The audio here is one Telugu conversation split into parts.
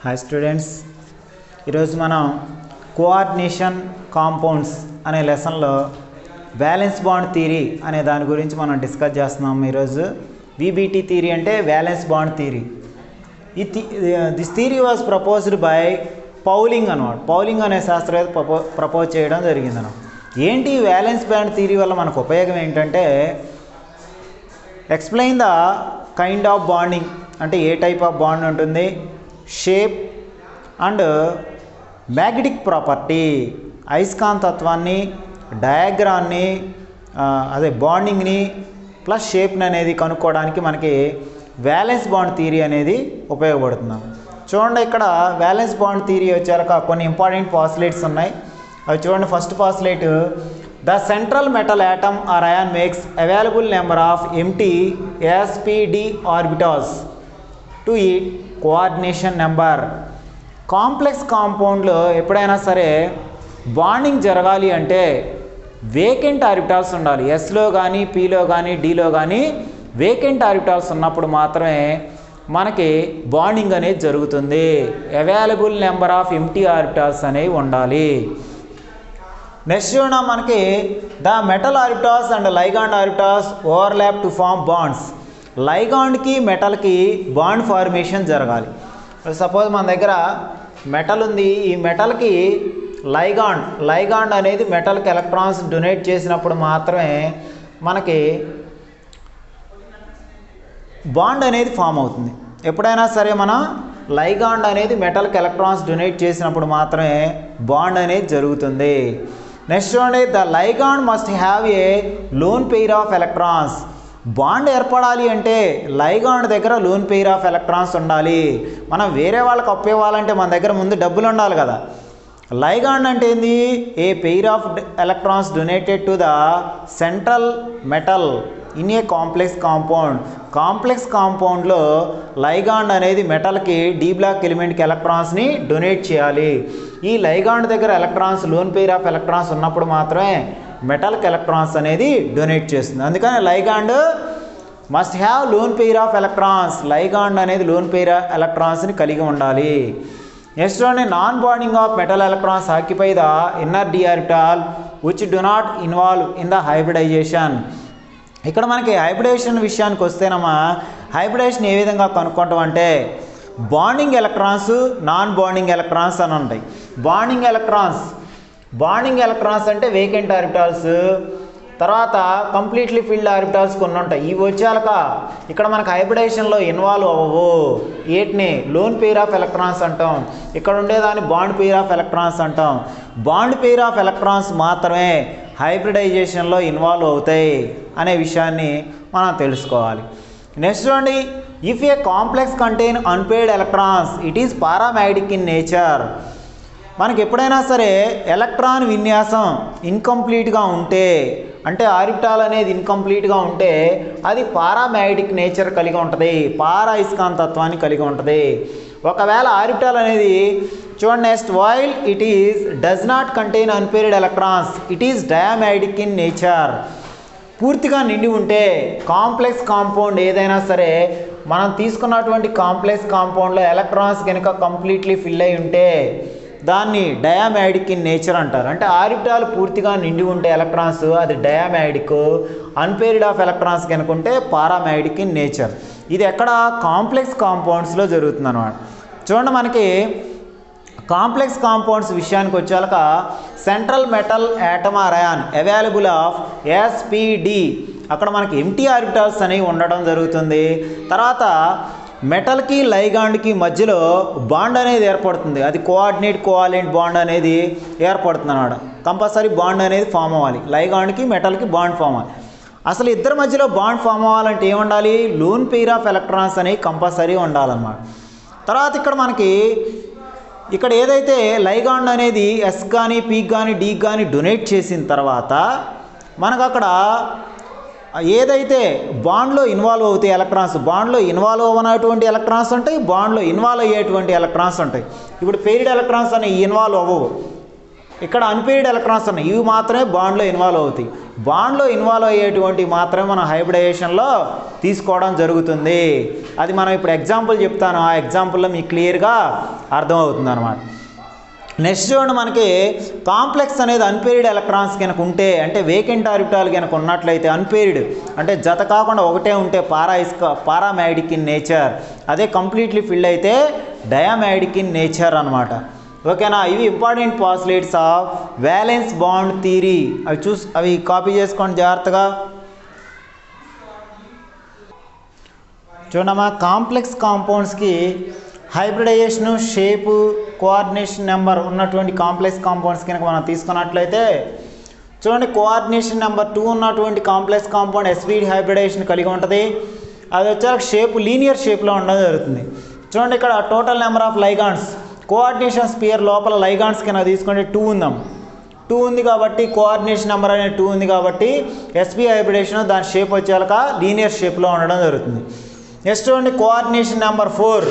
హాయ్ స్టూడెంట్స్, ఈరోజు మనం కోఆర్డినేషన్ కాంపౌండ్స్ అనే లెసన్లో వ్యాలెన్స్ బాండ్ థియరీ అనే దాని గురించి మనం డిస్కస్ చేస్తున్నాం. ఈరోజు విబిటి థియరీ అంటే valence bond theory. This theory was proposed by Pauling అన్నమాట. పౌలింగ్ అనే శాస్త్రవేత్త ప్రపోజ్ చేయడం జరిగింది అన్నమాట. ఏంటి వ్యాలెన్స్ బాండ్ థియరీ వల్ల మనకు ఉపయోగం ఏంటంటే, explain the kind of bonding, అంటే ఏ టైప్ ఆఫ్ బాండ్ ఉంటుంది, షేప్ అండ్ మ్యాగ్నెటిక్ ప్రాపర్టీ, అయస్కాంతత్వాన్ని, డయాగ్రాన్ని, అదే బాండింగ్ని ప్లస్ షేప్ని అనేది కనుక్కోవడానికి మనకి వ్యాలెన్స్ బాండ్ థియరీ అనేది ఉపయోగపడుతుంది. చూడండి, ఇక్కడ వ్యాలెన్స్ బాండ్ థియరీ వచ్చాక కొన్ని ఇంపార్టెంట్ పాస్లేట్స్ ఉన్నాయి. అవి చూడండి. First postulate, the central metal atom or ion makes available number of empty sp_d orbitals to ఈ కోఆర్డినేషన్ నెంబర్. కాంప్లెక్స్ కాంపౌండ్లో ఎప్పుడైనా సరే బాండింగ్ జరగాలి అంటే వేకెంట్ ఆర్బిటాల్స్ ఉండాలి. ఎస్లో కానీ, పీలో కానీ, డీలో కానీ వేకెంట్ ఆర్బిటాల్స్ ఉన్నప్పుడు మాత్రమే మనకి బాండింగ్ అనేది జరుగుతుంది. Available number of empty orbitals అనేవి ఉండాలి. నెక్స్ట్ చూడండి, మనకి the metal orbitals and ligand orbitals overlap to form bonds. లైగాండ్కి మెటల్కి బాండ్ ఫార్మేషన్ జరగాలి. సపోజ్ మన దగ్గర మెటల్ ఉంది, ఈ మెటల్కి లైగాండ్ అనేది మెటల్కి ఎలక్ట్రాన్స్ డొనేట్ చేసినప్పుడు మాత్రమే మనకి బాండ్ అనేది ఫామ్ అవుతుంది. ఎప్పుడైనా సరే మనం లైగాండ్ అనేది మెటల్కి ఎలక్ట్రాన్స్ డొనేట్ చేసినప్పుడు మాత్రమే బాండ్ అనేది జరుగుతుంది. నెక్స్ట్ చూడండి, the ligand must have a loan pair of electrons. Bond ఏర్పడాలి అంటే లైగాండ్ దగ్గర లోన్ పెయిర్ ఆఫ్ ఎలక్ట్రాన్స్ ఉండాలి. మనం వేరే వాళ్ళకి అప్పు ఇవ్వాలంటే మన దగ్గర ముందు డబ్బులు ఉండాలి కదా. లైగాండ్ అంటే ఏంది? A pair of electrons donated to the central metal in a complex compound. Complex కాంపౌండ్లో లైగాండ్ అనేది మెటల్కి డి బ్లాక్ ఎలిమెంట్కి ఎలక్ట్రాన్స్ని డొనేట్ చేయాలి. ఈ లైగాండ్ దగ్గర electrons lone pair of electrons ఉన్నప్పుడు మాత్రమే మెటల్కి ఎలక్ట్రాన్స్ అనేది డొనేట్ చేస్తుంది. అందుకని ligand must have lone pair of electrons. Ligand అనేది లోన్ పెయిర్ ఎలక్ట్రాన్స్ని కలిగి ఉండాలి. Next non bonding of metal electrons occupy the inner d orbital which do not involve in the hybridisation. ఇక్కడ మనకి హైబ్రిడేషన్ విషయానికి వస్తేనమ్మా, హైబ్రిడేషన్ ఏ విధంగా కనుక్కుంటాం అంటే, bonding electrons, non bonding electrons అని ఉంటాయి. బాండింగ్ ఎలక్ట్రాన్స్ అంటే వేకెంట్ ఆర్బిటాల్స్, తర్వాత కంప్లీట్లీ ఫిల్డ్ ఆర్బిటాల్స్ కొన్ని ఉంటాయి. ఇవి వచ్చాక ఇక్కడ మనకు హైబ్రిడేషన్లో ఇన్వాల్వ్ అవ్వవు. ఏటిని లోన్ పెయిర్ ఆఫ్ ఎలక్ట్రాన్స్ అంటాం, ఇక్కడ ఉండేదాన్ని బాండ్ పెయిర్ ఆఫ్ ఎలక్ట్రాన్స్ అంటాం. బాండ్ పెయిర్ ఆఫ్ ఎలక్ట్రాన్స్ మాత్రమే హైబ్రిడైజేషన్లో ఇన్వాల్వ్ అవుతాయి అనే విషయాన్ని మనం తెలుసుకోవాలి. నెక్స్ట్ చూడండి, if A complex contain unpaired electrons it is paramagnetic in nature. మనకి ఎప్పుడైనా సరే ఎలక్ట్రాన్ విన్యాసం ఇన్కంప్లీట్గా ఉంటే, అంటే ఆర్బిటాల్ అనేది ఇన్కంప్లీట్గా ఉంటే అది పారామాగ్నెటిక్ నేచర్ కలిగి ఉంటుంది, పారాయస్కాంతత్వాన్ని కలిగి ఉంటుంది. ఒకవేళ ఆర్బిటాల్ అనేది చూడండి, next while it is does not contain unpaired electrons it is diamagnetic in nature. పూర్తిగా నిండి ఉంటే కాంప్లెక్స్ కాంపౌండ్ ఏదైనా సరే, మనం తీసుకున్నటువంటి కాంప్లెక్స్ కాంపౌండ్లో ఎలక్ట్రాన్స్ కనుక కంప్లీట్లీ ఫిల్ అయి ఉంటే దాన్ని డయామాగ్నెటిక్ ఇన్ నేచర్ అంటారు. అంటే ఆర్బిటాల్ పూర్తిగా నిండి ఉంటే ఎలక్ట్రాన్స్ అది డయామాగ్నెటిక్, అన్పెయిర్డ్ ఆఫ్ ఎలక్ట్రాన్స్ కనుకుంటే పారామాగ్నెటిక్ ఇన్ నేచర్. ఇది ఎక్కడ? కాంప్లెక్స్ కాంపౌండ్స్లో జరుగుతుంది అన్నమాట. చూడండి, మనకి కాంప్లెక్స్ కాంపౌండ్స్ విషయానికి వచ్చాక central metal atom or ion available of sp_d, అక్కడ మనకి ఎంటీ ఆర్బిటాల్స్ అనేవి ఉండడం జరుగుతుంది. తర్వాత మెటల్కి లైగాండ్కి మధ్యలో బాండ్ అనేది ఏర్పడుతుంది. అది కోఆర్డినేట్ బాండ్ అనేది ఏర్పడుతుంది అన్నమాట. కంపల్సరీ బాండ్ అనేది ఫామ్ అవ్వాలి. లైగాండ్కి మెటల్కి బాండ్ ఫామ్ అవ్వాలి. అసలు ఇద్దరి మధ్యలో బాండ్ ఫామ్ అవ్వాలంటే ఏముండాలి? లోన్ పెయిర్ ఆఫ్ ఎలక్ట్రాన్స్ అనేవి కంపల్సరీ ఉండాలన్నమాట. తర్వాత ఇక్కడ మనకి ఇక్కడ ఏదైతే లైగాండ్ అనేది ఎస్ కానీ, పీ కానీ, డి కానీ డొనేట్ చేసిన తర్వాత మనకు అక్కడ ఏదైతే బాండ్లో ఇన్వాల్వ్ అవుతాయి ఎలక్ట్రాన్స్, బాండ్లో ఇన్వాల్వ్ అవ్వనటువంటి ఎలక్ట్రాన్స్ ఉంటాయి, బాండ్లో ఇన్వాల్వ్ అయ్యేటువంటి ఎలక్ట్రాన్స్ ఉంటాయి. ఇప్పుడు పెయిర్డ్ ఎలక్ట్రాన్స్ అనేవి ఇన్వాల్వ్ అవ్వవు. ఇక్కడ అన్పెయిర్డ్ ఎలక్ట్రాన్స్ ఉన్నాయి, ఇవి మాత్రమే బాండ్లో ఇన్వాల్వ్ అవుతాయి. బాండ్లో ఇన్వాల్వ్ అయ్యేటువంటివి మాత్రమే మనం హైబ్రిడైజేషన్లో తీసుకోవడం జరుగుతుంది. అది మనం ఇప్పుడు ఎగ్జాంపుల్ చెప్తాను, ఆ ఎగ్జాంపుల్లో మీకు క్లియర్గా అర్థమవుతుంది అనమాట. నెక్స్ట్ చూడండి, మనకి కాంప్లెక్స్ అనేది అన్పెయిర్డ్ ఎలక్ట్రాన్స్ కనుక ఉంటే, అంటే వేకెంట్ ఆర్బిటాల్ కనుక ఉన్నట్లయితే, అన్పెయిర్డ్ అంటే జత కాకుండా ఒకటే ఉంటే పారామ్యాగ్నెటిక్ ఇన్ నేచర్, అదే కంప్లీట్లీ ఫిల్డ్ అయితే డయామ్యాగ్నెటిక్ ఇన్ నేచర్ అనమాట. ఓకేనా. ఇవి important postulates of valence bond theory. అవి కాపీ చేసుకోండి జాగ్రత్తగా. చూడమ్మా, కాంప్లెక్స్ కాంపౌండ్స్కి హైబ్రిడైజేషను, షేపు, కోఆర్డినేషన్ నెంబర్ ఉన్నటువంటి కాంప్లెక్స్ కాంపౌండ్స్ కనుక మనం తీసుకున్నట్లయితే చూడండి, కోఆర్డినేషన్ నెంబర్ 2 ఉన్నటువంటి కాంప్లెక్స్ కాంపౌండ్ ఎస్పీడి హైబ్రిడైజేషన్ కలిగి ఉంటుంది. అది వచ్చాక షేపు లీనియర్ షేప్లో ఉండడం జరుగుతుంది. చూడండి, ఇక్కడ total number of ligands coordination sphere లోపల లైగాండ్స్ కింద తీసుకుంటే 2 ఉందాం. 2 ఉంది కాబట్టి కోఆర్డినేషన్ నెంబర్ అనేది 2 ఉంది కాబట్టి ఎస్పీ హైబ్రిడేషన్ దాని షేప్ వచ్చేలాక లీనియర్ షేప్లో ఉండడం జరుగుతుంది. నెక్స్ట్ చూడండి, కోఆర్డినేషన్ నెంబర్ 4.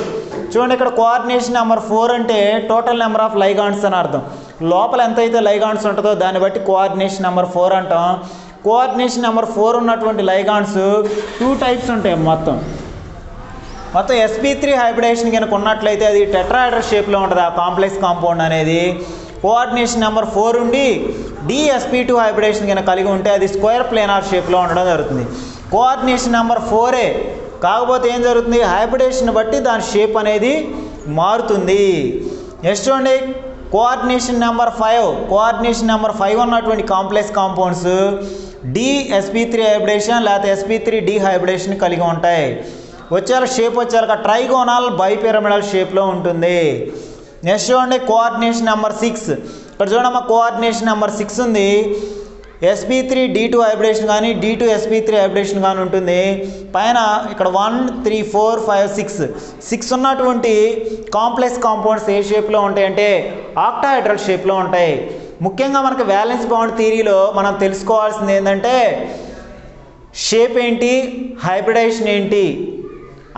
చూడండి, ఇక్కడ కోఆర్డినేషన్ నెంబర్ 4 అంటే టోటల్ నెంబర్ ఆఫ్ లైగాండ్స్ అని అర్థం. లోపల ఎంతైతే లైగాండ్స్ ఉంటుందో దాన్ని బట్టి కోఆర్డినేషన్ నెంబర్ 4 అంటాం. కోఆర్డినేషన్ నెంబర్ 4 ఉన్నటువంటి లైగాండ్స్ 2 టైప్స్ ఉంటాయి. మొత్తం sp3 హైబ్రిడేషన్ కనుక ఉన్నట్లయితే అది టెట్రాహెడ్రల్ షేప్లో ఉంటుంది ఆ కాంప్లెక్స్ కాంపౌండ్ అనేది. కోఆర్డినేషన్ నెంబర్ 4 ఉండి sp2 హైబ్రిడేషన్ కనుక కలిగి ఉంటే అది స్క్వేర్ ప్లేనార్ షేప్లో ఉండడం జరుగుతుంది. కోఆర్డినేషన్ నెంబర్ 4ఏ, కాకపోతే ఏం జరుగుతుంది, హైబ్రిడేషన్ బట్టి దాని షేప్ అనేది మారుతుంది. నెక్స్ట్ చూడండి, కోఆర్డినేషన్ నెంబర్ 5. కోఆర్డినేషన్ నెంబర్ 5 ఉన్నటువంటి కాంప్లెక్స్ కాంపౌండ్స్ sp3 హైబ్రిడేషన్ లేకపోతే sp3d హైబ్రిడేషన్ కలిగి ఉంటాయి. వచ్చేలా షేప్ వచ్చేలా ట్రైగోనల్ బైపిరమిడల్ షేప్లో ఉంటుంది. నెక్స్ట్ చూడండి, కోఆర్డినేషన్ నెంబర్ 6. ఇక్కడ చూడమ్మా, కోఆర్డినేషన్ నెంబర్ 6 ఉంది. sp3d2 హైబ్రిడేషన్ కానీ d2 sp3 హైబ్రిడేషన్ కానీ ఉంటుంది. పైన ఇక్కడ 1 3 4 5 6 ఉన్నటువంటి కాంప్లెక్స్ కాంపౌండ్స్ ఏ షేప్లో ఉంటాయి అంటే ఆక్టాహెడ్రల్ షేప్లో ఉంటాయి. ముఖ్యంగా మనకు వ్యాలెన్స్ బాండ్ థియరీలో మనం తెలుసుకోవాల్సింది ఏంటంటే షేప్ ఏంటి, హైబ్రిడైజేషన్ ఏంటి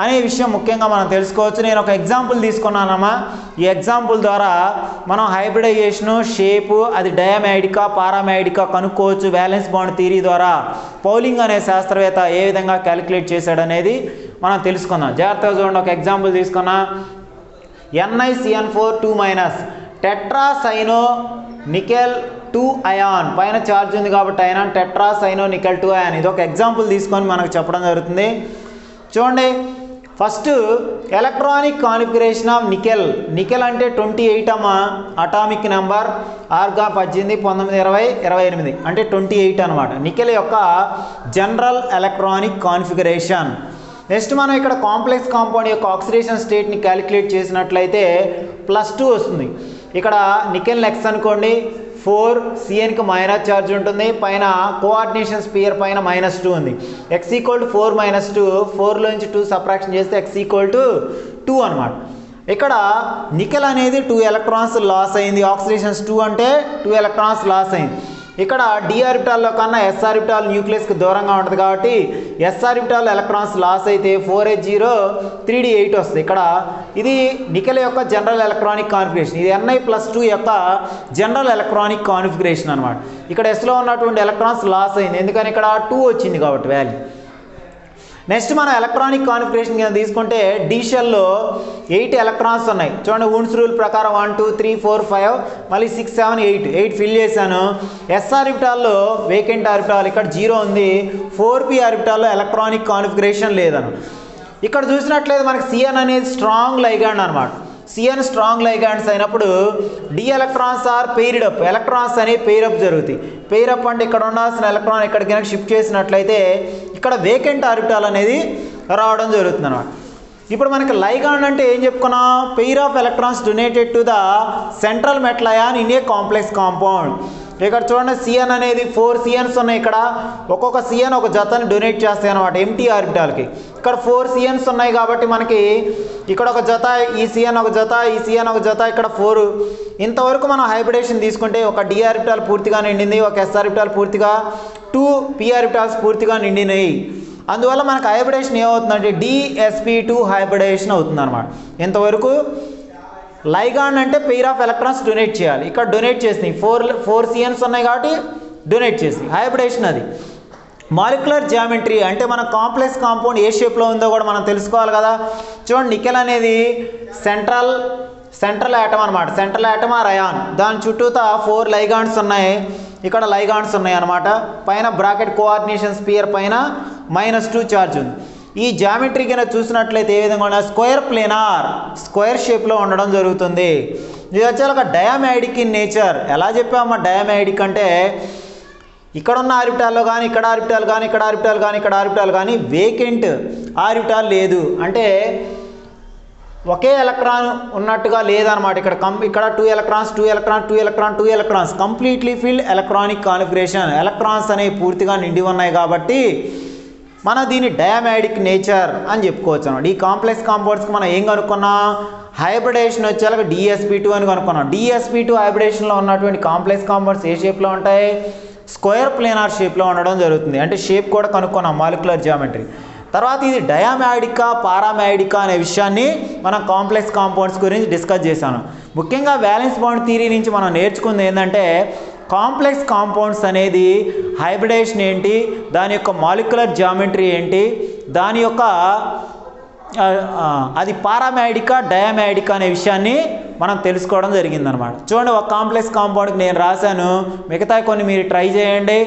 అనే విషయం ముఖ్యంగా మనం తెలుసుకోవచ్చు. నేను ఒక ఎగ్జాంపుల్ తీసుకున్నానమ్మా. ఈ ఎగ్జాంపుల్ ద్వారా మనం హైబ్రిడైజేషను, షేపు, అది డయామ్యాగ్నెటికా పారామ్యాగ్నెటికా కనుక్కోవచ్చు. వ్యాలెన్స్ బాండ్ థియరీ ద్వారా పౌలింగ్ అనే శాస్త్రవేత్త ఏ విధంగా క్యాలిక్యులేట్ చేశాడనేది మనం తెలుసుకుందాం. జాగ్రత్తగా చూడండి, ఒక ఎగ్జాంపుల్ తీసుకున్నా. NiCN4 2- టెట్రాసైనో నికెల్ 2 అయాన్, పైన ఛార్జ్ ఉంది కాబట్టి అయాన్ టెట్రాసైనో నికెల్ 2 అయాన్. ఇది ఒక ఎగ్జాంపుల్ తీసుకొని మనకు చెప్పడం జరుగుతుంది. చూడండి, first electronic configuration of nickel అంటే 28 అమ్మా అటామిక్ నెంబర్, ఆర్గాన్ 18 19 20 28 అంటే 28 అనమాట నికెల్ యొక్క జనరల్ ఎలక్ట్రానిక్ కాన్ఫిగరేషన్. నెక్స్ట్ మనం ఇక్కడ కాంప్లెక్స్ కాంపౌండ్ యొక్క ఆక్సిడేషన్ స్టేట్ని క్యాలిక్యులేట్ చేసినట్లయితే +2 వస్తుంది. ఇక్కడ నికెల్ X అనుకోండి, 4 CNకి మైనస్ ఛార్జ్ ఉంటుంది. పైన కోఆర్డినేషన్ స్పియర్ పైన -2 ఉంది. X = 4 - 2, 4లోంచి 2 సబ్ట్రాక్షన్ చేస్తే X = 2 అనమాట. ఇక్కడ నికెల్ అనేది 2 ఎలక్ట్రాన్స్ లాస్ అయింది. ఆక్సిడేషన్స్ 2 అంటే 2 ఎలక్ట్రాన్స్ లాస్ అయింది. ఇక్కడ d ఆర్బిటాల్లో కన్నా s ఆర్బిటాల్ న్యూక్లియస్కి దూరంగా ఉంటుంది కాబట్టి s ఆర్బిటాల్ ఎలక్ట్రాన్స్ లాస్ అయితే 4s0 3d8 వస్తుంది. ఇక్కడ ఇది నికెల్ యొక్క జనరల్ ఎలక్ట్రానిక్ కాన్ఫిగరేషన్. ఇది Ni+2 యొక్క జనరల్ ఎలక్ట్రానిక్ కాన్ఫిగరేషన్ అనమాట. ఇక్కడ ఎస్లో ఉన్నటువంటి ఎలక్ట్రాన్స్ లాస్ అయింది, ఎందుకని ఇక్కడ 2 వచ్చింది కాబట్టి వాల్యూ. నెక్స్ట్ మనం ఎలక్ట్రానిక్ కాన్ఫిగరేషన్ కింద తీసుకుంటే డి షెల్లో 8 ఎలక్ట్రాన్స్ ఉన్నాయి. చూడండి, వుండ్స్ రూల్ ప్రకారం 1 2 3 4 5 మళ్ళీ 6 7 8 ఫిల్ చేశాను. ఎస్ ఆర్బిటాల్లో వేకెంట్ ఆర్బిటాల్ ఇక్కడ 0 ఉంది. 4p ఆర్బిటాల్లో electronic configuration లేదను. ఇక్కడ చూసినట్లయితే మనకి సిఎన్ అనేది స్ట్రాంగ్ లైగాండ్ అనమాట. సిఎన్ స్ట్రాంగ్ లైగాండ్స్ అయినప్పుడు d electrons are paired up, electrons అనేవి పెయిరప్ జరుగుతాయి. పెయిరప్ అంటే ఇక్కడ ఉండాల్సిన ఎలక్ట్రాన్ ఇక్కడికి కనుక షిఫ్ట్ చేసినట్లయితే ఇక్కడ వేకెంట్ ఆర్బిటాల్ అనేది రావడం జరుగుతుంది అనమాట. ఇప్పుడు మనకి లైగాండ్ అంటే ఏం చెప్పుకున్నాం, pair of electrons donated to the central metal ion in a complex compound. ఇక్కడ చూడండి, సిఎన్ అనేది 4 CNs ఉన్నాయి. ఇక్కడ ఒక్కొక్క సిఎన్ ఒక జతని డొనేట్ చేస్తాయి అనమాట ఎంటీ ఆర్బిటాల్కి. ఇక్కడ 4 CNs ఉన్నాయి కాబట్టి మనకి ఇక్కడ ఒక జత, ఈ సిఎన్ ఒక జత, ఈ సిఎన్ ఒక జత, ఇక్కడ 4. ఇంతవరకు మనం హైబ్రిడేషన్ తీసుకుంటే ఒక డి ఆర్బిటాల్ పూర్తిగా నిండింది, ఒక ఎస్ ఆర్బిటాల్ పూర్తిగా, 2 p ఆర్బిటాల్స్ పూర్తిగా నిండినాయి. అందువల్ల మనకు హైబ్రిడేషన్ ఏమవుతుందంటే DsP2 హైబ్రిడేషన్ అవుతుంది అనమాట. ఇంతవరకు లైగాండ్ అంటే పెయిర్ ఆఫ్ ఎలక్ట్రాన్స్ డొనేట్ చేయాలి. ఇక్కడ డొనేట్ చేసినాయి, ఫోర్ సిఎన్స్ ఉన్నాయి కాబట్టి డొనేట్ చేసినాయి. హైబ్రిడేషన్ అది. మాలిక్యులర్ జామెట్రీ అంటే మన కాంప్లెక్స్ కాంపౌండ్ ఏ షేప్లో ఉందో కూడా మనం తెలుసుకోవాలి కదా. చూడండి, నికెల్ అనేది సెంట్రల్ యాటమ్ అనమాట. Central atom or ion. దాని చుట్టూతా 4 లైగాండ్స్ ఉన్నాయి. ఇక్కడ లైగాండ్స్ ఉన్నాయి అనమాట. పైన బ్రాకెట్ కోఆర్డినేషన్ స్పియర్ పైన -2 ఛార్జ్ ఉంది. ఈ జామెట్రీ కింద చూసినట్లయితే ఏ విధంగా ఉన్న స్క్వేర్ ప్లేనార్, స్క్వేర్ షేప్లో ఉండడం జరుగుతుంది. ఇది వచ్చేలాగా డయామాయిడిక్ ఇన్ నేచర్. ఎలా చెప్పామమ్మా డయామాయిడిక్ అంటే ఇక్కడ ఉన్న ఆర్బిటాల్లో కానీ, ఇక్కడ ఆర్బిటాల్ కానీ, ఇక్కడ ఆర్బిటాల్ కానీ, ఇక్కడ ఆర్బిటాల్ కానీ వేకెంట్ ఆర్బిటాల్ లేదు, అంటే ఒకే ఎలక్ట్రాన్ ఉన్నట్టుగా లేదనమాట. ఇక్కడ 2 electrons 2 electron 2 electron 2 electrons completely field electronic configuration. Electrons అనేవి పూర్తిగా నిండి ఉన్నాయి కాబట్టి మనం దీన్ని డయామాయిడిక్ నేచర్ అని చెప్పుకోవచ్చు అన్నమాట. ఈ కాంప్లెక్స్ కాంపౌండ్స్కి మనం ఏం కనుక్కున్నాం, హైబ్రిడేషన్ వచ్చేలాగా DsP2 అని కనుక్కున్నాం. DsP2 హైబ్రిడేషన్లో ఉన్నటువంటి కాంప్లెక్స్ కాంపౌండ్స్ ఏ షేప్లో ఉంటాయి, స్క్వేర్ ప్లేనార్ షేప్లో ఉండడం జరుగుతుంది. అంటే షేప్ కూడా కనుక్కున్నాం మాలిక్యులర్ జామెట్రీ. తర్వాత ఇది డయామాయిడికా పారామాయిడికా అనే విషయాన్ని మనం కాంప్లెక్స్ కాంపౌండ్స్ గురించి డిస్కస్ చేశాను. ముఖ్యంగా వ్యాలెన్స్ బాండ్ థియరీ నుంచి మనం నేర్చుకుంది ఏంటంటే కాంప్లెక్స్ కాంపౌండ్స్ అనేది హైబ్రిడేషన్ ఏంటి, దాని యొక్క మాలిక్యులర్ జామెట్రీ ఏంటి, దాని యొక్క అది పారామాయిడికా డయామాయిడికా అనే విషయాన్ని మనం తెలుసుకోవడం జరిగిందనమాట. చూడండి, ఒక కాంప్లెక్స్ కాంపౌండ్కి నేను రాశాను, మిగతా కొన్ని మీరు ట్రై చేయండి.